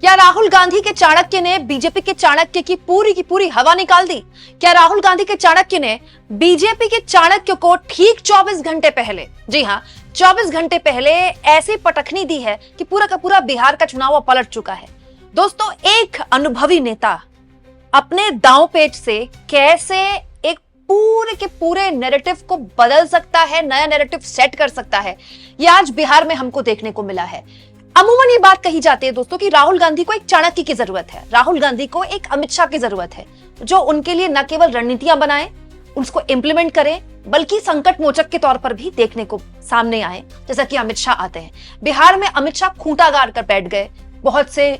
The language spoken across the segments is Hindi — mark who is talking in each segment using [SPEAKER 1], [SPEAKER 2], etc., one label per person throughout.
[SPEAKER 1] क्या राहुल गांधी के चाणक्य ने बीजेपी के चाणक्य की पूरी हवा निकाल दी? क्या राहुल गांधी के चाणक्य ने बीजेपी के चाणक्य को ठीक 24 घंटे पहले, जी हां 24 घंटे पहले ऐसी पटखनी दी है कि पूरा का पूरा बिहार का चुनाव पलट चुका है। दोस्तों, एक अनुभवी नेता अपने दांव पेच से कैसे एक पूरे के पूरे नैरेटिव को बदल सकता है, नया नैरेटिव सेट कर सकता है, यह आज बिहार में हमको देखने को मिला है। अमूमन ये बात कही जाती है दोस्तों कि राहुल गांधी को एक चाणक्य की जरूरत है, राहुल गांधी को एक अमित शाह की जरूरत है, जो उनके लिए न केवल रणनीतियां बनाए, उसको इंप्लीमेंट करें, बल्कि संकट मोचक के तौर पर भी देखने को सामने आए, जैसा कि अमित शाह आते हैं। बिहार में अमित शाह खूंटा गाड़ कर बैठ गए, बहुत से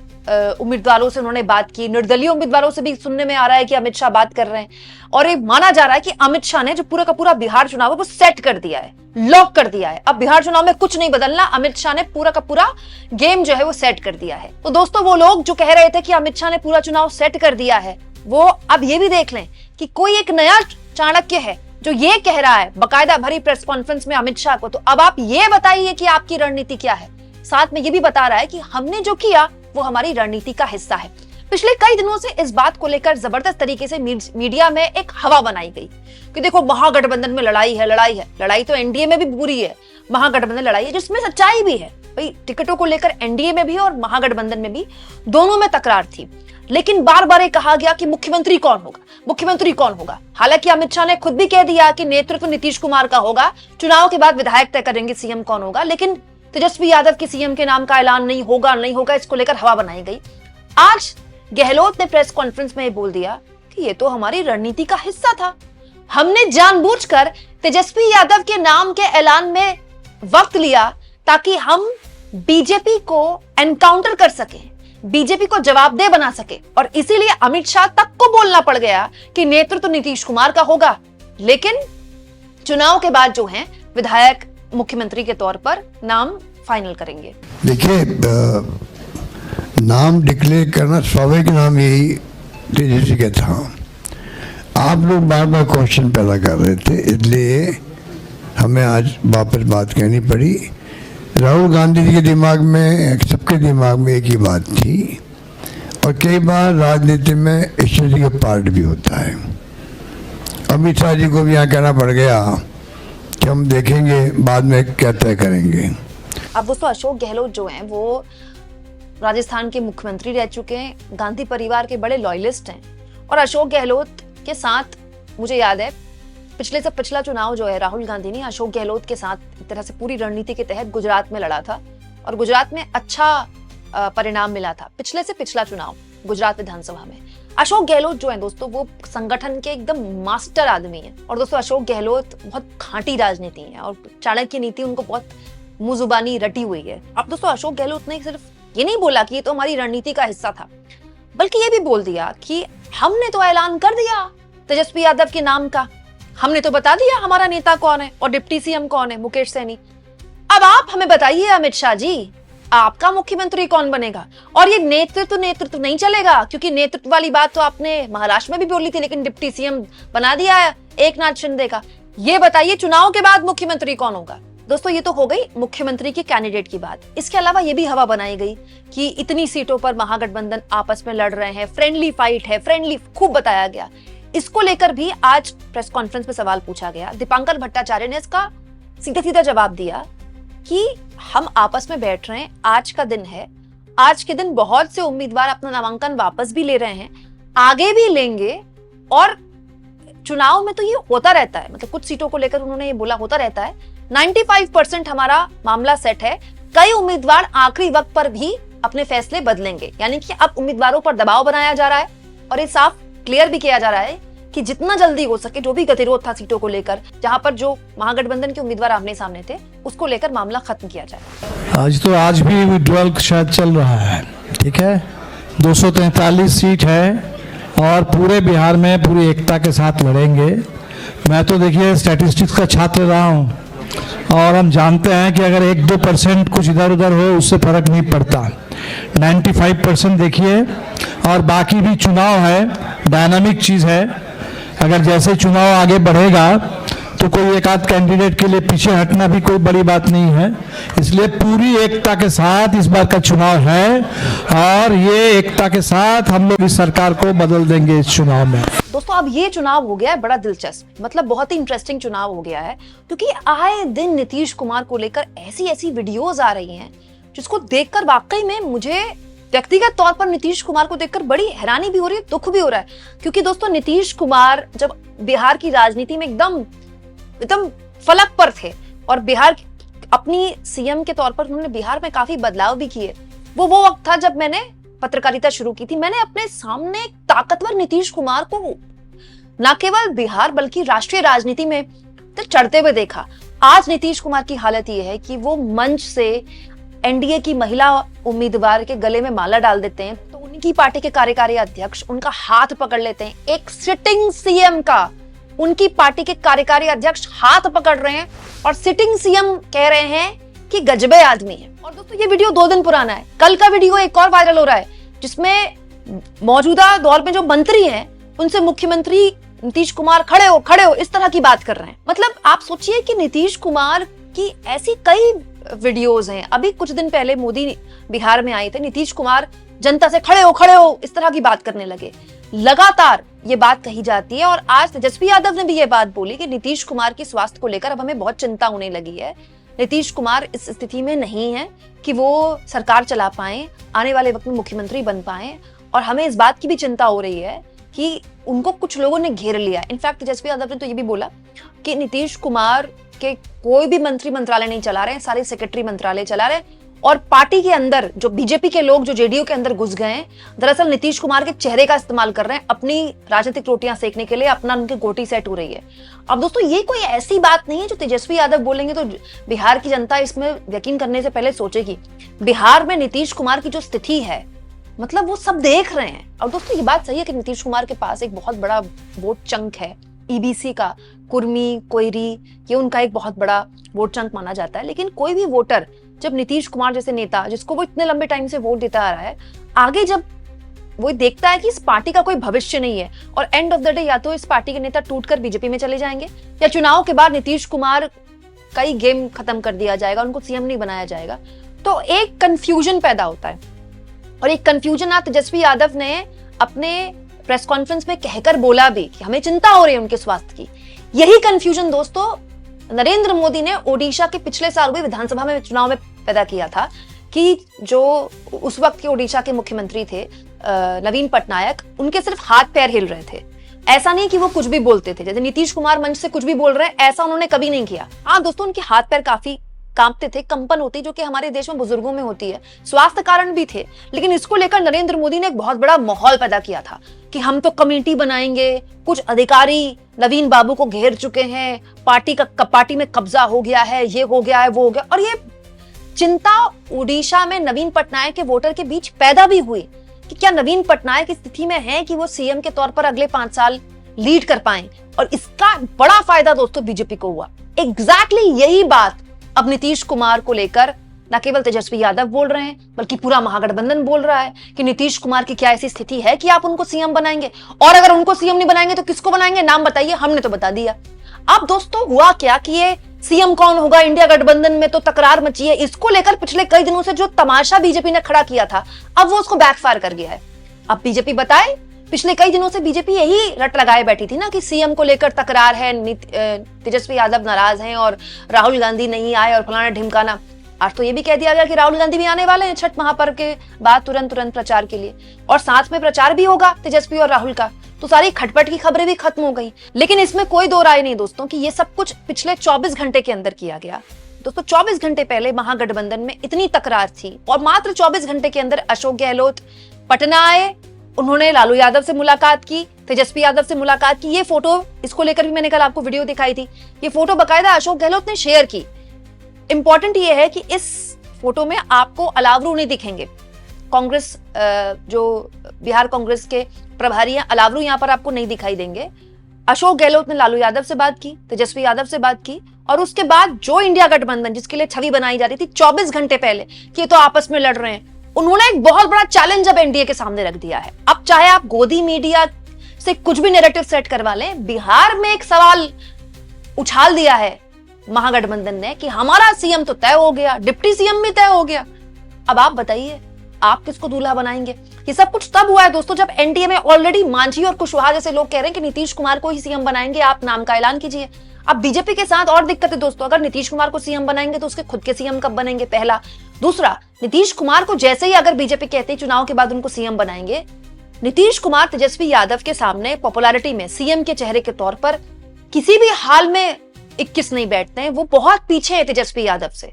[SPEAKER 1] उम्मीदवारों से उन्होंने बात की, निर्दलीय उम्मीदवारों से भी सुनने में आ रहा है कि अमित शाह बात कर रहे हैं, और ये माना जा रहा है कि अमित शाह ने जो पूरा का पूरा बिहार चुनाव है वो सेट कर दिया है, लॉक कर दिया है। अब बिहार चुनाव में कुछ नहीं बदलना, अमित शाह ने पूरा का पूरा गेम जो है वो सेट कर दिया है। तो दोस्तों, वो लोग जो कह रहे थे कि अमित शाह ने पूरा चुनाव सेट कर दिया है, वो अब ये भी देख लें कि कोई एक नया चाणक्य है जो ये कह रहा है बाकायदा भरी प्रेस कॉन्फ्रेंस में अमित शाह को, तो अब आप ये बताइए कि आपकी रणनीति क्या है। साथ में ये भी बता रहा है कि हमने जो किया वो हमारी रणनीति का हिस्सा है। पिछले कई दिनों से इस बात को लेकर जबरदस्त तरीके से मीडिया में एक हवा बनाई गई कि देखो महागठबंधन में लड़ाई है, लड़ाई तो एनडीए में भी बुरी है, महागठबंधन लड़ाई है, जिसमें सच्चाई भी है। भाई, टिकटों को लेकर एनडीए में भी और महागठबंधन में भी दोनों में तकरार थी, लेकिन बार बार ये कहा गया कि मुख्यमंत्री कौन होगा, मुख्यमंत्री कौन होगा। हालांकि अमित शाह ने खुद भी कह दिया कि नेतृत्व नीतीश कुमार का होगा, चुनाव के बाद विधायक तय करेंगे सीएम कौन होगा, लेकिन तेजस्वी यादव के सीएम के नाम का ऐलान नहीं होगा, इसको लेकर हवा बनाई गई। आज गहलोत ने प्रेस कॉन्फ्रेंस में बोल दिया कि ये तो हमारी रणनीति का हिस्सा था, हमने जानबूझकर तेजस्वी यादव के नाम के ऐलान में वक्त लिया ताकि हम बीजेपी को एनकाउंटर कर सके, बीजेपी को जवाबदेह बना सके, और इसीलिए अमित शाह तक को बोलना पड़ गया कि नेतृत्व नीतीश कुमार का होगा, लेकिन चुनाव के बाद जो है विधायक मुख्यमंत्री के तौर पर नाम फाइनल करेंगे।
[SPEAKER 2] देखिए, नाम डिक्लेयर करना स्वाभाविक नाम यही तेजस्वी का था। आप लोग बार बार क्वेश्चन पैदा कर रहे थे, इसलिए हमें आज वापस बात कहनी पड़ी। राहुल गांधी जी के दिमाग में, सबके दिमाग में एक ही बात थी, और कई बार राजनीति में स्ट्रेटजी का पार्ट भी होता है। अमित शाह जी को भी यहाँ कहना पड़ गया कि हम देखेंगे बाद में क्या तय करेंगे।
[SPEAKER 1] अब दोस्तों, अशोक गहलोत जो हैं वो राजस्थान के मुख्यमंत्री रह चुके हैं, गांधी परिवार के बड़े लॉयलिस्ट हैं, और अशोक गहलोत के साथ मुझे याद है पिछले से पिछला चुनाव जो है राहुल गांधी ने अशोक गहलोत के साथ एक तरह से पूरी रणनीति के तहत गुजरात में लड़ा था, और गुजरात में अच्छा परिणाम मिला था। पिछले से पिछला चुनाव गुजरात विधानसभा में अशोक गहलोत जो है दोस्तों, वो संगठन के एकदम मास्टर आदमी है। और दोस्तों, अशोक गहलोत बहुत खांटी राजनीति है और चाणक्य नीति उनको बहुत मुंह जुबानी रटी हुई है। अब दोस्तों, अशोक गहलोत ने सिर्फ ये नहीं बोला कि ये तो हमारी रणनीति का हिस्सा था, बल्कि ये भी बोल दिया कि हमने तो ऐलान कर दिया तेजस्वी यादव के नाम का, हमने तो बता दिया हमारा नेता कौन है और डिप्टी सीएम कौन है, मुकेश सहनी। अब आप हमें बताइए अमित शाह जी, आपका मुख्यमंत्री कौन बनेगा? और ये नेतृत्व नहीं चलेगा, क्योंकि नेतृत्व वाली बात तो आपने महाराष्ट्र में भी बोली थी, लेकिन डिप्टी सीएम बना दिया है एकनाथ शिंदे का। ये बताइए चुनाव के बाद मुख्यमंत्री कौन होगा? दोस्तों, ये तो हो गई मुख्यमंत्री के कैंडिडेट की बात। इसके अलावा ये भी हवा बनाई गई कि इतनी सीटों पर महागठबंधन आपस में लड़ रहे हैं, फ्रेंडली फाइट है, फ्रेंडली खूब बताया गया। इसको लेकर भी आज प्रेस कॉन्फ्रेंस में सवाल पूछा गया। दीपांकर भट्टाचार्य ने इसका सीधा जवाब दिया कि हम आपस में बैठ रहे हैं, आज का दिन है, आज के दिन बहुत से उम्मीदवार अपना नामांकन वापस भी ले रहे हैं, आगे भी लेंगे, और चुनाव में तो ये होता रहता है, मतलब कुछ सीटों को लेकर उन्होंने ये बोला होता रहता है। 95% हमारा मामला सेट है, कई उम्मीदवार आखिरी वक्त पर भी अपने फैसले बदलेंगे, यानी कि अब उम्मीदवारों पर दबाव बनाया जा रहा है, और ये साफ क्लियर भी किया जा रहा है कि जितना जल्दी हो सके जो भी गतिरोध था सीटों को लेकर, जहां पर जो महागठबंधन के उम्मीदवार आमने सामने थे, उसको लेकर मामला खत्म किया जाए।
[SPEAKER 3] आज भी विड्रॉल शायद चल रहा है, ठीक है, 243 सीट है और पूरे बिहार में पूरी एकता के साथ लड़ेंगे। मैं तो देखिए स्टैटिस्टिक्स का छात्र रहा हूँ, और हम जानते हैं कि अगर 1-2% कुछ इधर उधर हो उससे फर्क नहीं पड़ता। 95% देखिए, और बाकी भी चुनाव है, डायनामिक चीज़ है। अगर जैसे चुनाव आगे बढ़ेगा तो कोई एक आध कैंडिडेट के लिए पीछे हटना भी कोई बड़ी बात नहीं है। इसलिए पूरी एकता के साथ इस बार का चुनाव है और ये एकता के साथ हम लोग इस सरकार को बदल देंगे इस चुनाव में।
[SPEAKER 1] दोस्तों अब ये चुनाव हो गया है बड़ा दिलचस्प, मतलब बहुत ही इंटरेस्टिंग चुनाव हो गया है, क्योंकि आए दिन नीतीश कुमार को लेकर ऐसी ऐसी वीडियोस आ रही हैं जिसको देखकर वाकई में मुझे व्यक्तिगत तौर पर नीतीश कुमार को देखकर बड़ी हैरानी भी हो रही है, दुख भी हो रहा है। क्योंकि दोस्तों नीतीश कुमार जब बिहार की राजनीति में एकदम फलक पर थे और बिहार अपनी सीएम के तौर पर उन्होंने बिहार में काफी बदलाव भी किए, वो वक्त था जब मैंने पत्रकारिता शुरू की थी। मैंने अपने सामने एक ताकतवर नीतीश कुमार को न केवल बिहार बल्कि राष्ट्रीय राजनीति में तो चढ़ते हुए देखा। आज नीतीश कुमार की हालत यह है कि वो मंच से एनडीए की महिला उम्मीदवार के गले में माला डाल देते हैं तो उनकी पार्टी के कार्यकारी अध्यक्ष उनका हाथ पकड़ लेते हैं। एक सिटिंग सीएम का उनकी पार्टी के कार्यकारी अध्यक्ष हाथ पकड़ रहे हैं और सिटिंग सीएम कह रहे हैं कि गजबे आदमी है। और दोस्तों ये वीडियो 2 दिन पुराना है, कल का वीडियो एक और वायरल हो रहा है जिसमें मौजूदा दौर में जो मंत्री हैं उनसे मुख्यमंत्री नीतीश कुमार खड़े हो इस तरह की बात कर रहे हैं। मतलब आप सोचिए कि नीतीश कुमार की ऐसी कई वीडियोस हैं। अभी कुछ दिन पहले मोदी बिहार में आए थे, नीतीश कुमार जनता से खड़े हो इस तरह की बात करने लगे। लगातार ये बात कही जाती है और आज तेजस्वी यादव ने भी ये बात बोली कि नीतीश कुमार की स्वास्थ्य को लेकर अब हमें बहुत चिंता होने लगी है। नीतीश कुमार इस स्थिति में नहीं है कि वो सरकार चला पाए, आने वाले वक्त में मुख्यमंत्री बन पाए और हमें इस बात की भी चिंता हो रही है कि उनको कुछ लोगों ने घेर लिया। इनफैक्ट तेजस्वी यादव ने तो ये भी बोला कि नीतीश कुमार के कोई भी मंत्री मंत्रालय नहीं चला रहे हैं, सारे सेक्रेटरी मंत्रालय चला रहे हैं और पार्टी के अंदर जो बीजेपी के लोग जो जेडीयू के अंदर घुस गए हैं दरअसल नीतीश कुमार के चेहरे का इस्तेमाल कर रहे हैं अपनी राजनीतिक रोटियां सेकने के लिए, अपना उनकी गोटी सेट हो रही है। अब दोस्तों ये कोई ऐसी बात नहीं है जो तेजस्वी यादव बोलेंगे तो बिहार की जनता इसमें यकीन करने से पहले सोचेगी। बिहार में नीतीश कुमार की जो स्थिति है मतलब वो सब देख रहे हैं। और दोस्तों ये बात सही है कि नीतीश कुमार के पास एक बहुत बड़ा वोट चंक है, ईबीसी का, कुर्मी, कोयरी, ये उनका एक बहुत बड़ा वोट चंक माना जाता है। लेकिन कोई भी वोटर जब नीतीश कुमार जैसे नेता जिसको वो इतने लंबे टाइम से वोट देता आ रहा है, आगे जब वो देखता है कि इस पार्टी का कोई भविष्य नहीं है और एंड ऑफ द डे या तो इस पार्टी के नेता टूटकर बीजेपी में चले जाएंगे या चुनाव के बाद नीतीश कुमार का ही गेम खत्म कर दिया जाएगा, उनको सीएम नहीं बनाया जाएगा, तो एक कंफ्यूजन पैदा होता है। और एक कंफ्यूजन आज तेजस्वी यादव ने अपने प्रेस कॉन्फ्रेंस में कहकर बोला भी कि हमें चिंता हो रही है उनके स्वास्थ्य की। यही कंफ्यूजन दोस्तों नरेंद्र मोदी ने ओडिशा के पिछले साल हुए विधानसभा में चुनाव में पैदा किया था कि जो उस वक्त के ओडिशा के मुख्यमंत्री थे नवीन पटनायक, उनके सिर्फ हाथ पैर हिल रहे थे, ऐसा नहीं कि वो कुछ भी बोलते थे। जैसे नीतीश कुमार मंच से कुछ भी बोल रहे हैं ऐसा उन्होंने कभी नहीं किया। हाँ दोस्तों उनके हाथ पैर काफी कांपते थे, कंपन होती जो कि हमारे देश में बुजुर्गों में होती है, स्वास्थ्य कारण भी थे। लेकिन इसको लेकर नरेंद्र मोदी ने एक बहुत बड़ा माहौल पैदा किया था कि हम तो कमेटी बनाएंगे, कुछ अधिकारी नवीन बाबू को घेर चुके हैं, पार्टी में कब्जा हो गया है, ये हो गया है, वो हो गया। और ये चिंता उड़ीसा में नवीन पटनायक के वोटर के बीच पैदा भी हुई कि क्या नवीन पटनायक इस स्थिति में है कि वो सीएम के तौर पर अगले 5 साल लीड कर पाए। और इसका बड़ा फायदा दोस्तों बीजेपी को हुआ। एग्जैक्टली यही बात अब नीतीश कुमार को लेकर न केवल तेजस्वी यादव बोल रहे हैं बल्कि पूरा महागठबंधन बोल रहा है कि नीतीश कुमार की क्या ऐसी स्थिति है कि आप उनको सीएम बनाएंगे, और अगर उनको सीएम नहीं बनाएंगे तो किसको बनाएंगे, नाम बताइए, हमने तो बता दिया। अब दोस्तों हुआ क्या कि ये सीएम कौन होगा, इंडिया गठबंधन में तो तकरार मची है। इसको लेकर पिछले कई दिनों से जो तमाशा बीजेपी ने खड़ा किया था अब वो उसको बैकफायर कर गया है। अब बीजेपी बताए, पिछले कई दिनों से बीजेपी यही रट लगाए बैठी थी ना कि सीएम को लेकर तकरार है, तेजस्वी यादव नाराज हैं और राहुल गांधी नहीं आए और फलाना ढिमकाना। आज तो ये भी कह दिया गया कि राहुल गांधी भी आने वाले हैं छठ महापर्व के बाद तुरंत प्रचार के लिए, और साथ में प्रचार भी होगा तेजस्वी और राहुल का। तो सारी खटपट की खबरें भी खत्म हो गई। लेकिन इसमें कोई दो राय नहीं दोस्तों कि ये सब कुछ पिछले 24 घंटे के अंदर किया गया। दोस्तों 24 घंटे पहले महागठबंधन में इतनी तकरार थी और मात्र 24 घंटे के अंदर अशोक गहलोत पटना आए, उन्होंने लालू यादव से मुलाकात की, तेजस्वी यादव से मुलाकात की। ये फोटो, इसको लेकर भी मैंने कल आपको वीडियो दिखाई थी, ये फोटो बकायदा अशोक गहलोत ने शेयर की। इंपॉर्टेंट ये है कि इस फोटो में आपको अलावरू नहीं दिखेंगे। कांग्रेस जो बिहार कांग्रेस के प्रभारी हैं, अलावरू यहाँ पर आपको नहीं दिखाई देंगे। अशोक गहलोत ने लालू यादव से बात की, तेजस्वी यादव से बात की, और उसके बाद जो इंडिया गठबंधन जिसके लिए छवि बनाई जा रही थी 24 घंटे पहले कि ये तो आपस में लड़ रहे हैं, उन्होंने एक बहुत बड़ा चैलेंज अब एनडीए के सामने रख दिया है। अब चाहे आप गोदी मीडिया से कुछ भी नैरेटिव सेट करवा लें, बिहार में एक सवाल उछाल दिया है महागठबंधन ने कि हमारा सीएम तो तय हो गया, डिप्टी सीएम भी तय हो गया। अब आप बताइए आप किसको दूल्हा बनाएंगे? ये सब कुछ तब हुआ है दोस्तों जब एनडीए में ऑलरेडी मांझी और कुशवाहा जैसे लोग कह रहे हैं कि नीतीश कुमार को ही सीएम बनाएंगे, आप नाम का ऐलान कीजिए। अब बीजेपी के साथ और दिक्कत है दोस्तों, अगर नीतीश कुमार को सीएम बनाएंगे तो उसके खुद के सीएम कब बनेंगे? पहला। दूसरा, नीतीश कुमार को जैसे ही अगर बीजेपी कहते हैं चुनाव के बाद उनको सीएम बनाएंगे, नीतीश कुमार तेजस्वी यादव के सामने पॉपुलैरिटी में सीएम के चेहरे के तौर पर किसी भी हाल में 21 नहीं बैठते हैं, वो बहुत पीछे है तेजस्वी यादव से।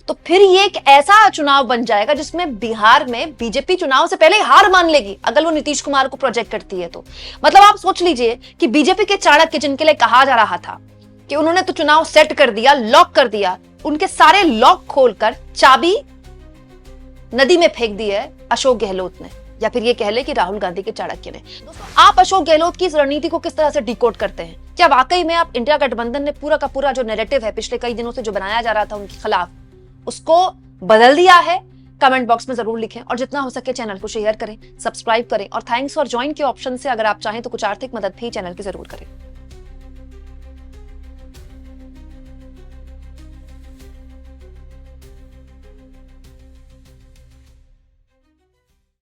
[SPEAKER 1] तो फिर ये एक ऐसा चुनाव बन जाएगा जिसमें बिहार में बीजेपी चुनाव से पहले हार मान लेगी अगर वो नीतीश कुमार को प्रोजेक्ट करती है तो। मतलब आप सोच लीजिए कि बीजेपी के चाणक्य जिनके लिए कहा जा रहा था कि उन्होंने तो चुनाव सेट कर दिया, लॉक कर दिया, उनके सारे लॉक खोलकर चाबी नदी में फेंक दी है अशोक गहलोत ने, या फिर ये कह ले कि राहुल गांधी के चाणक्य ने। आप अशोक गहलोत की इस रणनीति को किस तरह से डिकोड करते हैं? क्या वाकई में आप इंडिया गठबंधन ने पूरा का पूरा जो नैरेटिव है पिछले कई दिनों से जो बनाया जा रहा था उनके खिलाफ, उसको बदल दिया है? कमेंट बॉक्स में जरूर लिखें और जितना हो सके चैनल को शेयर करें, सब्सक्राइब करें और थैंक्स फॉर ज्वाइन के ऑप्शन से अगर आप चाहें तो कुछ आर्थिक मदद भी चैनल की जरूर करें।